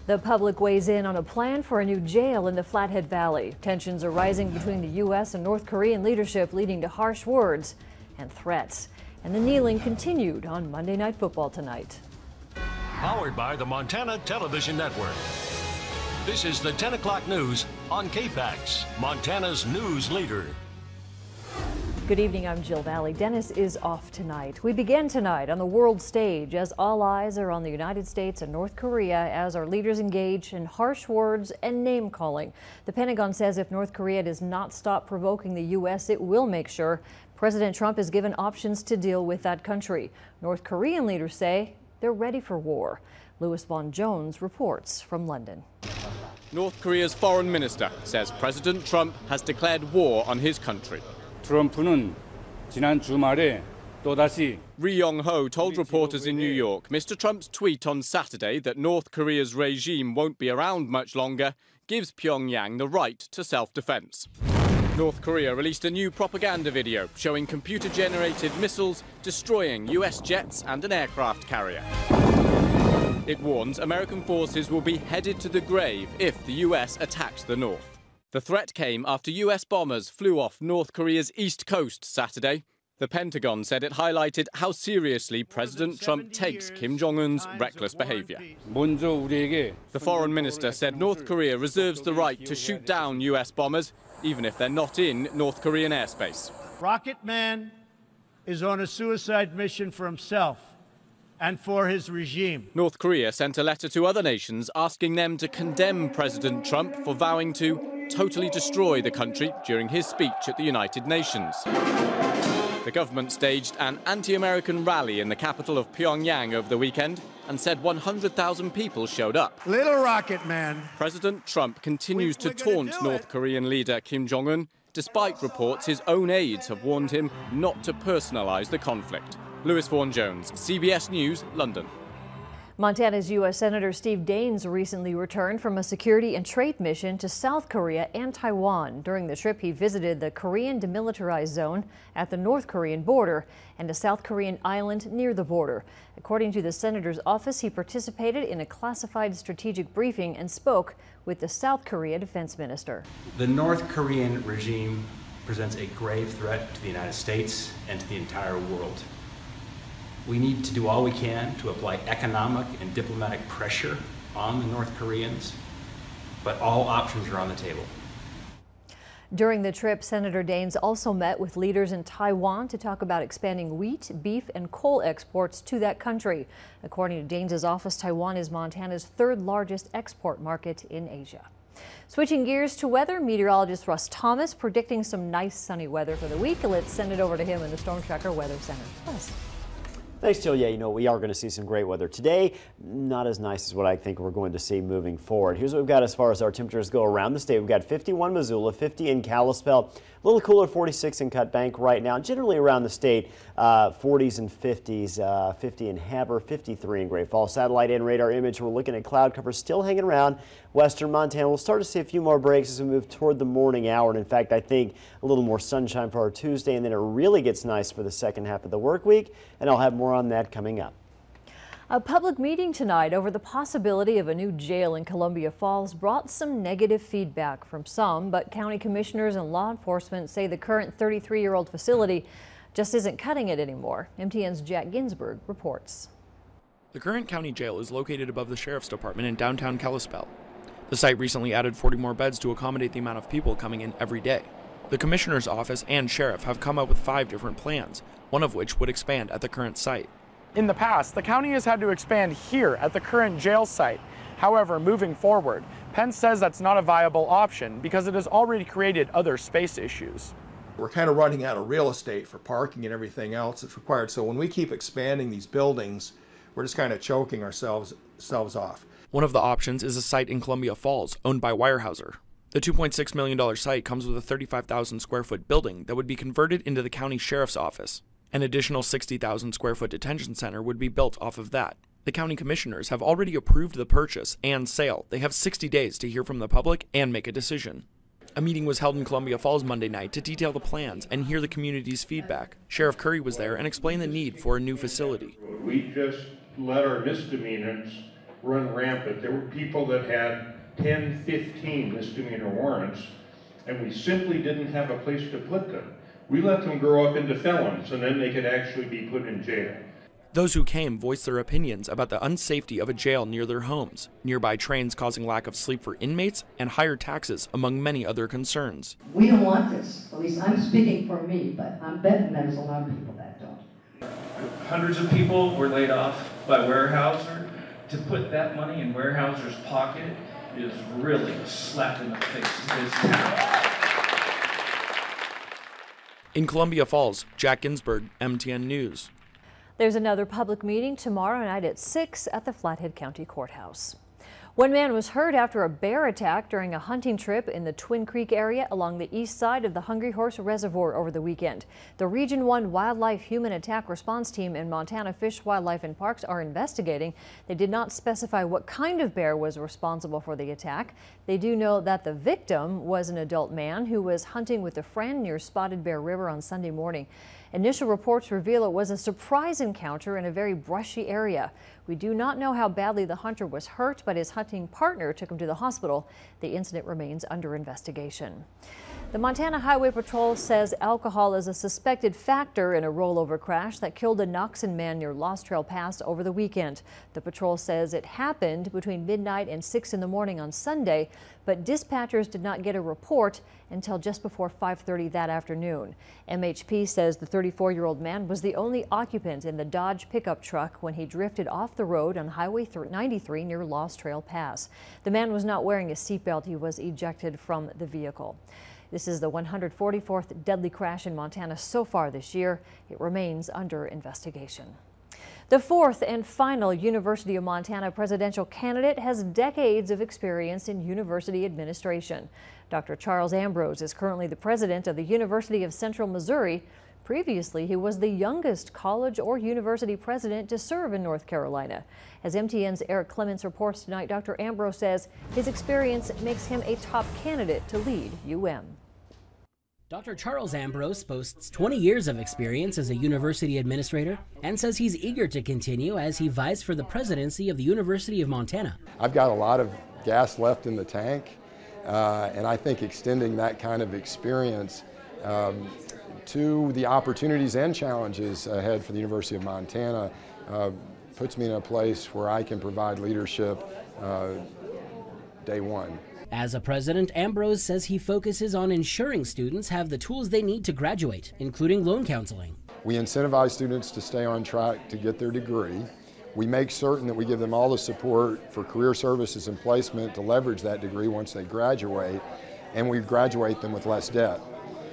The public weighs in on a plan for a new jail in the Flathead Valley. Tensions are rising between the U.S. and North Korean leadership, leading to harsh words and threats. And the kneeling continued on Monday Night Football tonight. Powered by the Montana Television Network. This is the 10 o'clock news on KPAX, Montana's news leader. Good evening, I'm Jill Valley. Dennis is off tonight. We begin tonight on the world stage as all eyes are on the United States and North Korea as our leaders engage in harsh words and name calling. The Pentagon says if North Korea does not stop provoking the U.S., it will make sure President Trump is given options to deal with that country. North Korean leaders say they're ready for war. Lewis Vaughn Jones reports from London. North Korea's foreign minister says President Trump has declared war on his country. 트럼프는 지난 주말에 또다시 Ri Yong-ho told reporters in New York Mr. Trump's tweet on Saturday that North Korea's regime won't be around much longer gives Pyongyang the right to self-defense. North Korea released a new propaganda video showing computer-generated missiles destroying US jets and an aircraft carrier. It warns American forces will be headed to the grave if the US attacks the North. The threat came after US bombers flew off North Korea's east coast Saturday. The Pentagon said it highlighted how seriously President Trump takes Kim Jong-un's reckless behavior. The foreign minister said North Korea reserves the right to shoot down US bombers, even if they're not in North Korean airspace. Rocket Man is on a suicide mission for himself and for his regime. North Korea sent a letter to other nations asking them to condemn President Trump for vowing to totally destroy the country during his speech at the United Nations. The government staged an anti-American rally in the capital of Pyongyang over the weekend and said 100,000 people showed up. Little Rocket Man. President Trump continues to taunt North Korean leader Kim Jong-un, despite reports his own aides have warned him not to personalize the conflict. Lewis Vaughn Jones, CBS News, London. Montana's U.S. Senator Steve Daines recently returned from a security and trade mission to South Korea and Taiwan. During the trip, he visited the Korean demilitarized zone at the North Korean border and a South Korean island near the border. According to the senator's office, he participated in a classified strategic briefing and spoke with the South Korea defense minister. The North Korean regime presents a grave threat to the United States and to the entire world. We need to do all we can to apply economic and diplomatic pressure on the North Koreans, but all options are on the table. During the trip, Senator Daines also met with leaders in Taiwan to talk about expanding wheat, beef, and coal exports to that country. According to Daines's office, Taiwan is Montana's third largest export market in Asia. Switching gears to weather, meteorologist Russ Thomas predicting some nice sunny weather for the week. Let's send it over to him in the Storm Tracker Weather Center. Russ. Thanks, Jill. Yeah, we are going to see some great weather today. Not as nice as what I think we're going to see moving forward. Here's what we've got as far as our temperatures go around the state. We've got 51 Missoula, 50 in Kalispell, a little cooler 46 in Cut Bank right now. Generally around the state, 40s and 50s, 50 in Haber, 53 in Great Falls. Satellite and radar image, we're looking at cloud cover still hanging around western Montana. We'll start to see a few more breaks as we move toward the morning hour. And in fact, I think a little more sunshine for our Tuesday, and then it really gets nice for the second half of the work week. And I'll have more on that coming up. A public meeting tonight over the possibility of a new jail in Columbia Falls brought some negative feedback from some, but county commissioners and law enforcement say the current 33-year-old facility just isn't cutting it anymore. MTN's Jack Ginsburg reports. The current county jail is located above the Sheriff's Department in downtown Kalispell. The site recently added 40 more beds to accommodate the amount of people coming in every day. The commissioner's office and sheriff have come up with 5 different plans, one of which would expand at the current site. In the past, the county has had to expand here at the current jail site. However, moving forward, Penn says that's not a viable option because it has already created other space issues. We're kind of running out of real estate for parking and everything else that's required. So when we keep expanding these buildings, we're just kind of choking ourselves off. One of the options is a site in Columbia Falls owned by Weyerhaeuser. The $2.6 million site comes with a 35,000 square foot building that would be converted into the county sheriff's office. An additional 60,000 square foot detention center would be built off of that. The county commissioners have already approved the purchase and sale. They have 60 days to hear from the public and make a decision. A meeting was held in Columbia Falls Monday night to detail the plans and hear the community's feedback. Sheriff Curry was there and explained the need for a new facility. We just let our misdemeanors run rampant. There were people that had 10, 15 misdemeanor warrants, and we simply didn't have a place to put them. We let them grow up into felons, and then they could actually be put in jail. Those who came voiced their opinions about the unsafety of a jail near their homes, nearby trains causing lack of sleep for inmates, and higher taxes, among many other concerns. We don't want this. At least I'm speaking for me, but I'm betting there's a lot of people that don't. Hundreds of people were laid off by Weyerhaeuser. To put that money in Weyerhaeuser's pocket is really a slap in the face of this town. In Columbia Falls, Jack Ginsburg, MTN News. There's another public meeting tomorrow night at 6 at the Flathead County Courthouse. One man was hurt after a bear attack during a hunting trip in the Twin Creek area along the east side of the Hungry Horse Reservoir over the weekend. The Region 1 Wildlife Human Attack Response Team and Montana Fish, Wildlife and Parks are investigating. They did not specify what kind of bear was responsible for the attack. They do know that the victim was an adult man who was hunting with a friend near Spotted Bear River on Sunday morning. Initial reports reveal it was a surprise encounter in a very brushy area. We do not know how badly the hunter was hurt, but his hunting partner took him to the hospital. The incident remains under investigation. The Montana Highway Patrol says alcohol is a suspected factor in a rollover crash that killed a Noxon man near Lost Trail Pass over the weekend. The patrol says it happened between midnight and 6 in the morning on Sunday, but dispatchers did not get a report until just before 5:30 that afternoon. MHP says the 34-year-old man was the only occupant in the Dodge pickup truck when he drifted off the road on Highway 93 near Lost Trail Pass. The man was not wearing a seatbelt. He was ejected from the vehicle. This is the 144th deadly crash in Montana so far this year. It remains under investigation. The fourth and final University of Montana presidential candidate has decades of experience in university administration. Dr. Charles Ambrose is currently the president of the University of Central Missouri. Previously, he was the youngest college or university president to serve in North Carolina. As MTN's Eric Clements reports tonight, Dr. Ambrose says his experience makes him a top candidate to lead UM. Dr. Charles Ambrose boasts 20 years of experience as a university administrator and says he's eager to continue as he vies for the presidency of the University of Montana. I've got a lot of gas left in the tank, and I think extending that kind of experience to the opportunities and challenges ahead for the University of Montana puts me in a place where I can provide leadership day one. As a president, Ambrose says he focuses on ensuring students have the tools they need to graduate, including loan counseling. We incentivize students to stay on track to get their degree. We make certain that we give them all the support for career services and placement to leverage that degree once they graduate, and we graduate them with less debt.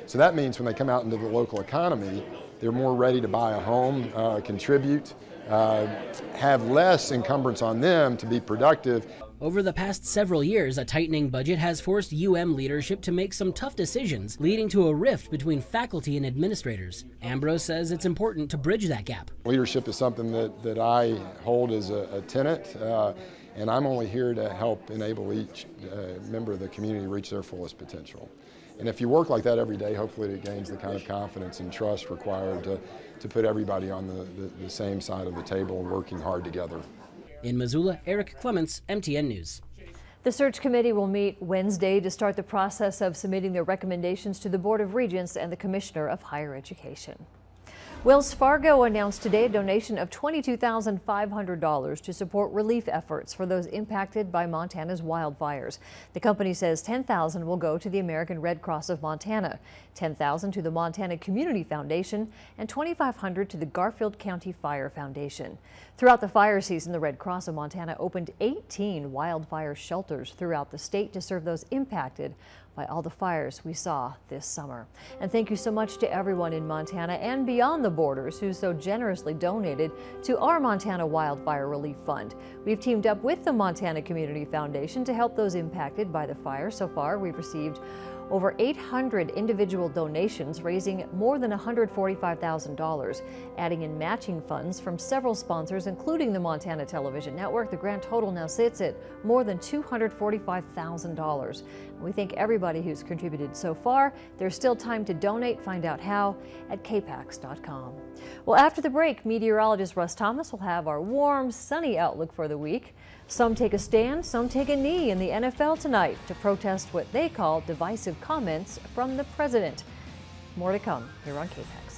So that means when they come out into the local economy, they're more ready to buy a home, contribute, have less encumbrance on them to be productive. Over the past several years, a tightening budget has forced UM leadership to make some tough decisions, leading to a rift between faculty and administrators. Ambrose says it's important to bridge that gap. Leadership is something that I hold as a tenet, and I'm only here to help enable each member of the community reach their fullest potential. And if you work like that every day, hopefully it gains the kind of confidence and trust required to put everybody on the same side of the table working hard together. In Missoula, Eric Clements, MTN News. The search committee will meet Wednesday to start the process of submitting their recommendations to the Board of Regents and the Commissioner of Higher Education. Wells Fargo announced today a donation of $22,500 to support relief efforts for those impacted by Montana's wildfires. The company says $10,000 will go to the American Red Cross of Montana, $10,000 to the Montana Community Foundation, and $2,500 to the Garfield County Fire Foundation. Throughout the fire season, the Red Cross of Montana opened 18 wildfire shelters throughout the state to serve those impacted by all the fires we saw this summer. And thank you so much to everyone in Montana and beyond the borders who so generously donated to our Montana Wildfire Relief Fund. We've teamed up with the Montana Community Foundation to help those impacted by the fire. So far, we've received over 800 individual donations, raising more than $145,000. Adding in matching funds from several sponsors, including the Montana Television Network, the grand total now sits at more than $245,000. We thank everybody who's contributed so far. There's still time to donate. Find out how at KPAX.com. Well, after the break, meteorologist Russ Thomas will have our warm, sunny outlook for the week. Some take a stand, some take a knee in the NFL tonight to protest what they call divisive comments from the president. More to come here on KPAX.